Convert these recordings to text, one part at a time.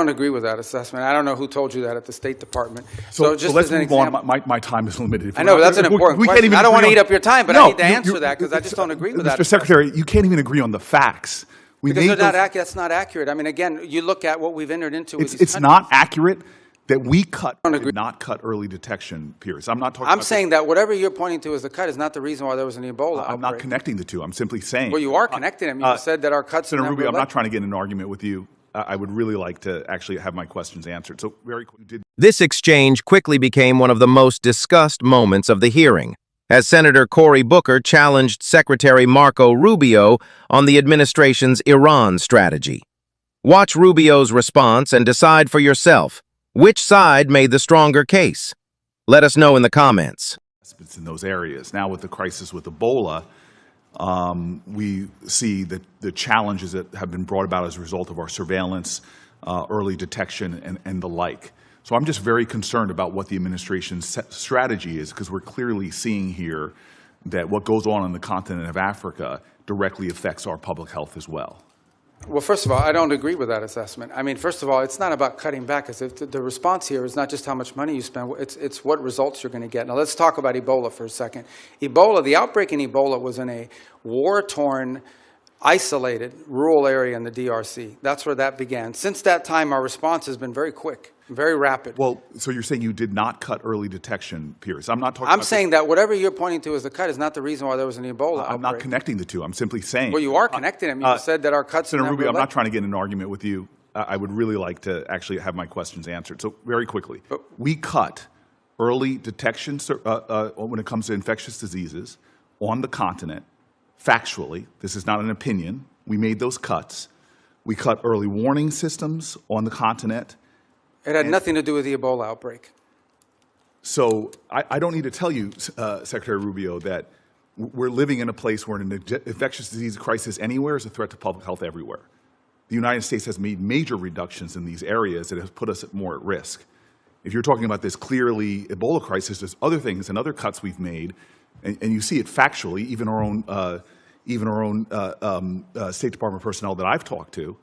I don't agree with that assessment. I don't know who told you that at the State Department. So just let's as an move on. example, My time is limited. I know, but that's an important question. I don't want to eat up your time, but I need to answer that because I just don't agree with that. Mr. Secretary, you can't even agree on the facts. Because that's not accurate. I mean, again, you look at what we've entered into with these It's not accurate that we did not cut early detection periods. I'm not talking about... I'm saying that whatever you're pointing to as a cut is not the reason why there was an Ebola outbreak. I'm not connecting the two. I'm simply saying... Well, you are connecting them. You said that our cuts... Senator Rubio, I'm not trying to get in an argument with you. I would really like to actually have my questions answered. So very quickly... This exchange quickly became one of the most discussed moments of the hearing, as Senator Cory Booker challenged Secretary Marco Rubio on the administration's Iran strategy. Watch Rubio's response and decide for yourself which side made the stronger case. Let us know in the comments. It's in those areas. Now with the crisis with Ebola, we see that the challenges that have been brought about as a result of our surveillance, early detection, and the like. So I'm just very concerned about what the administration's strategy is, because we're clearly seeing here that what goes on the continent of Africa directly affects our public health as well. Well, first of all, I don't agree with that assessment. I mean, first of all, it's not about cutting back. The response here is not just how much money you spend, it's what results you're going to get. Now, let's talk about Ebola for a second. Ebola, the outbreak in Ebola was in a war-torn, isolated, rural area in the DRC. That's where that began. Since that time, our response has been very quick, very rapid. Well, so you're saying you did not cut early detection periods. I'm not talking I'm saying that whatever you're pointing to as a cut is not the reason why there was an Ebola outbreak. I'm not connecting the two. I'm simply saying... Well, you are connecting them. You said that our cuts... Senator Rubio, I'm not trying to get in an argument with you. I would really like to actually have my questions answered. So very quickly, we cut early detection when it comes to infectious diseases on the continent. Factually, this is not an opinion. We made those cuts. We cut early warning systems on the continent. It had nothing to do with the Ebola outbreak. So I don't need to tell you, Secretary Rubio, that we're living in a place where an infectious disease crisis anywhere is a threat to public health everywhere. The United States has made major reductions in these areas that have put us more at risk. If you're talking about this clearly Ebola crisis, there's other things and other cuts we've made, and you see it factually. Even our own State Department personnel that I've talked to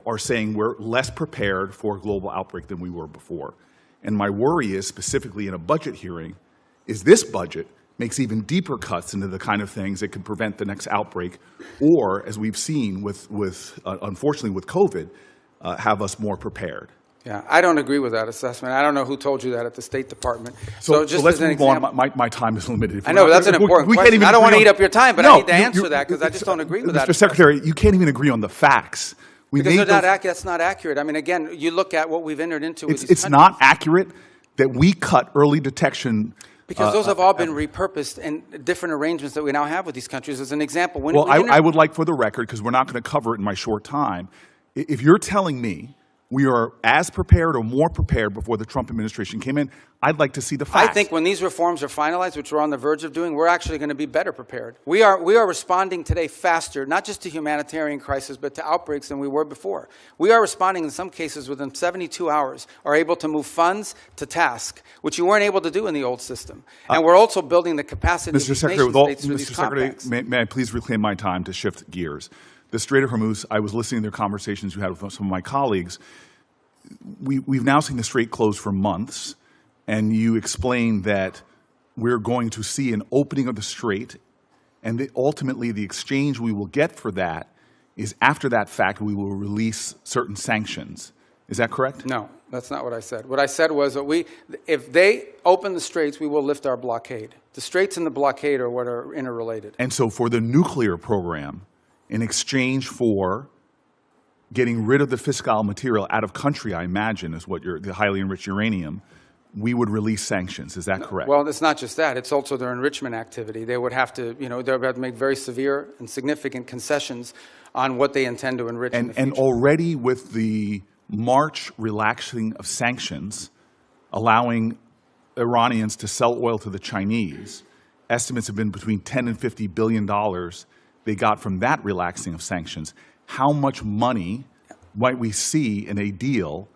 are saying we're less prepared for a global outbreak than we were before. And my worry is, specifically in a budget hearing, is this budget makes even deeper cuts into the kind of things that could prevent the next outbreak, or, as we've seen unfortunately with COVID, have us more prepared. Yeah, I don't agree with that assessment. I don't know who told you that at the State Department. So let's move on. My time is limited. I know, but that's an important question. I don't want to eat up your time, but I need to answer that because I just don't agree with that. Mr. Secretary, you can't even agree on the facts. Because that's not accurate. I mean, again, you look at what we've entered into with these countries. It's not accurate that we cut early detection. Because those have all been repurposed in different arrangements that we now have with these countries. As an example, I would like, for the record, because we're not going to cover it in my short time, if you're telling me we are as prepared or more prepared before the Trump administration came in, I'd like to see the facts. I think when these reforms are finalized, which we're on the verge of doing, we're actually going to be better prepared. We are responding today faster, not just to humanitarian crisis, but to outbreaks than we were before. We are responding in some cases within 72 hours, are able to move funds to task, which you weren't able to do in the old system. And we're also building the capacity of these nation states through these compacts. May I please reclaim my time to shift gears? The Strait of Hormuz, I was listening to the conversations you had with some of my colleagues. We've now seen the Strait closed for months, and you explained that we're going to see an opening of the Strait, and ultimately the exchange we will get for that is, after that fact, we will release certain sanctions. Is that correct? No, that's not what I said. What I said was that if they open the Straits, we will lift our blockade. The Straits and the blockade are what are interrelated. And so for the nuclear program, in exchange for getting rid of the fissile material out of country, I imagine, is what the highly enriched uranium, we would release sanctions. Is that correct? Well, it's not just that. It's also their enrichment activity. They would have to, they would have to make very severe and significant concessions on what they intend to enrich in the future. And already with the March relaxing of sanctions, allowing Iranians to sell oil to the Chinese, estimates have been between $10 and $50 billion they got from that relaxing of sanctions. How much money might we see in a deal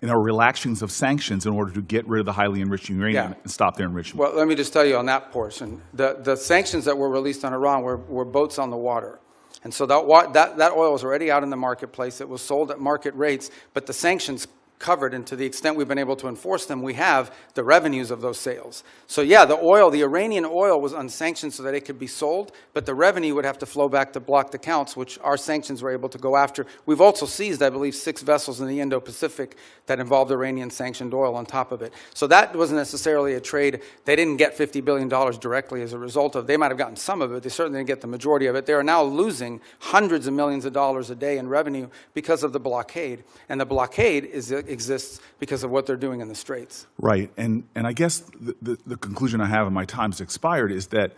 in our relaxings of sanctions in order to get rid of the highly enriched uranium and stop their enrichment? Well, let me just tell you on that portion. The sanctions that were released on Iran were boats on the water. And so that oil was already out in the marketplace. It was sold at market rates, but the sanctions covered, and to the extent we've been able to enforce them, we have the revenues of those sales. So yeah, the Iranian oil was unsanctioned so that it could be sold, but the revenue would have to flow back to blocked accounts, which our sanctions were able to go after. We've also seized, I believe, 6 vessels in the Indo-Pacific that involved Iranian sanctioned oil on top of it. So that wasn't necessarily a trade. They didn't get $50 billion directly as a result of. They might have gotten some of it. They certainly didn't get the majority of it. They are now losing hundreds of millions of dollars a day in revenue because of the blockade. And the blockade exists because of what they're doing in the Straits. Right, and I guess the conclusion I have, and my time's expired, is that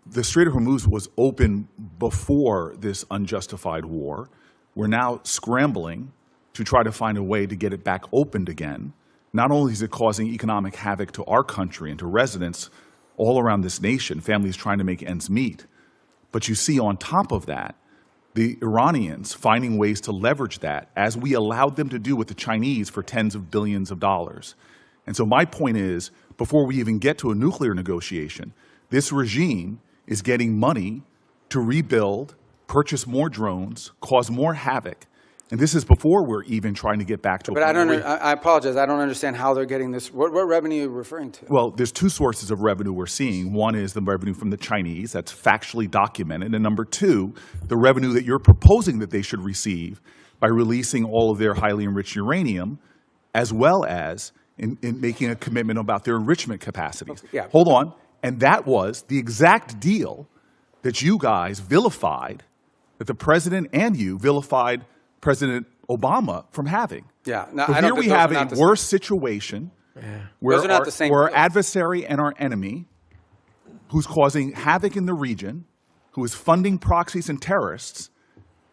the Strait of Hormuz was open before this unjustified war. We're now scrambling to try to find a way to get it back opened again. Not only is it causing economic havoc to our country and to residents all around this nation, families trying to make ends meet, but you see on top of that, the Iranians finding ways to leverage that, as we allowed them to do with the Chinese for tens of billions of dollars. And so my point is, before we even get to a nuclear negotiation, this regime is getting money to rebuild, purchase more drones, cause more havoc. And this is before we're even trying to get back to. But I apologize. I don't understand how they're getting this. What revenue are you referring to? Well, there's 2 sources of revenue we're seeing. One is the revenue from the Chinese. That's factually documented. And number 2, the revenue that you're proposing that they should receive by releasing all of their highly enriched uranium, as well as in making a commitment about their enrichment capacities. Yeah. Hold on. And that was the exact deal that you guys vilified, that the president and you vilified President Obama from having. Yeah. No, so here we have a worse situation where our adversary and our enemy, who's causing havoc in the region, who is funding proxies and terrorists,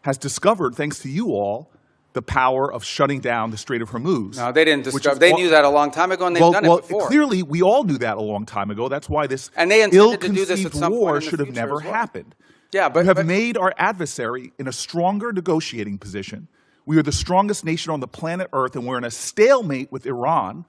has discovered, thanks to you all, the power of shutting down the Strait of Hormuz. No, they didn't discover. They knew that a long time ago, and they've done it before. Well, clearly, we all knew that a long time ago. That's why this ill-conceived war should have never happened. Yeah, but you have made our adversary in a stronger negotiating position. We are the strongest nation on the planet Earth, and we're in a stalemate with Iran.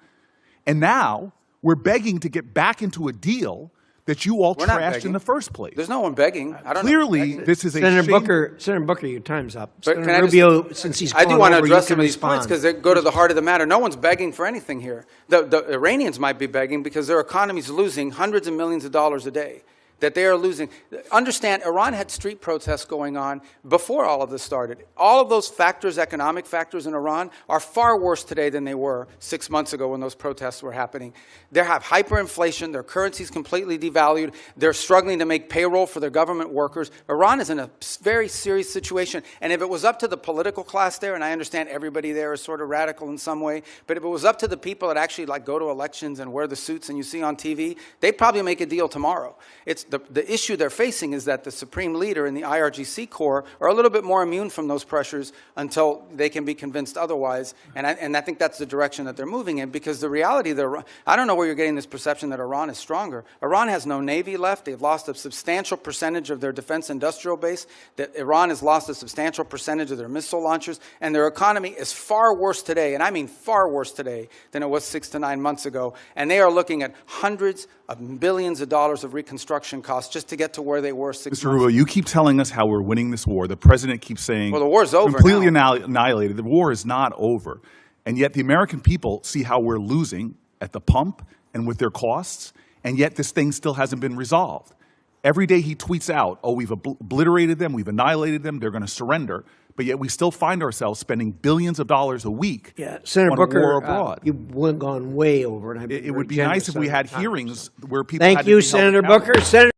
And now we're begging to get back into a deal that you all trashed in the first place. There's no one begging. I don't Clearly, know. this is a Senator shame. Senator Booker, your time's up. But Senator Rubio, since he's I do want to address some of these respond. points because they go to the heart of the matter. No one's begging for anything here. The Iranians might be begging because their economy's losing hundreds of millions of dollars a day. That they are losing. Understand, Iran had street protests going on before all of this started. All of those factors, economic factors in Iran, are far worse today than they were 6 months ago when those protests were happening. They have hyperinflation. Their currency's completely devalued. They're struggling to make payroll for their government workers. Iran is in a very serious situation. And if it was up to the political class there, and I understand everybody there is sort of radical in some way, but if it was up to the people that actually go to elections and wear the suits and you see on TV, they'd probably make a deal tomorrow. It's the issue they're facing is that the supreme leader and the IRGC Corps are a little bit more immune from those pressures until they can be convinced otherwise. And I think that's the direction that they're moving in, because the reality, I don't know where you're getting this perception that Iran is stronger. Iran has no navy left. They've lost a substantial percentage of their defense industrial base. That Iran has lost a substantial percentage of their missile launchers. And their economy is far worse today, and I mean far worse today, than it was 6 to 9 months ago. And they are looking at hundreds of billions of dollars of reconstruction costs just to get to where they were 6 months ago. Mr. Rubio, you keep telling us how we're winning this war. The president keeps saying, well, the war's over completely now. Annihilated. The war is not over. And yet the American people see how we're losing at the pump and with their costs, and yet this thing still hasn't been resolved. Every day he tweets out, oh, we've obliterated them, we've annihilated them, they're going to surrender. But yet we still find ourselves spending billions of dollars a week Senator on Booker, a war abroad. You've gone way over. And It would be nice if we had hearings where people Thank had to you, be held Senator accountable. Booker. Senator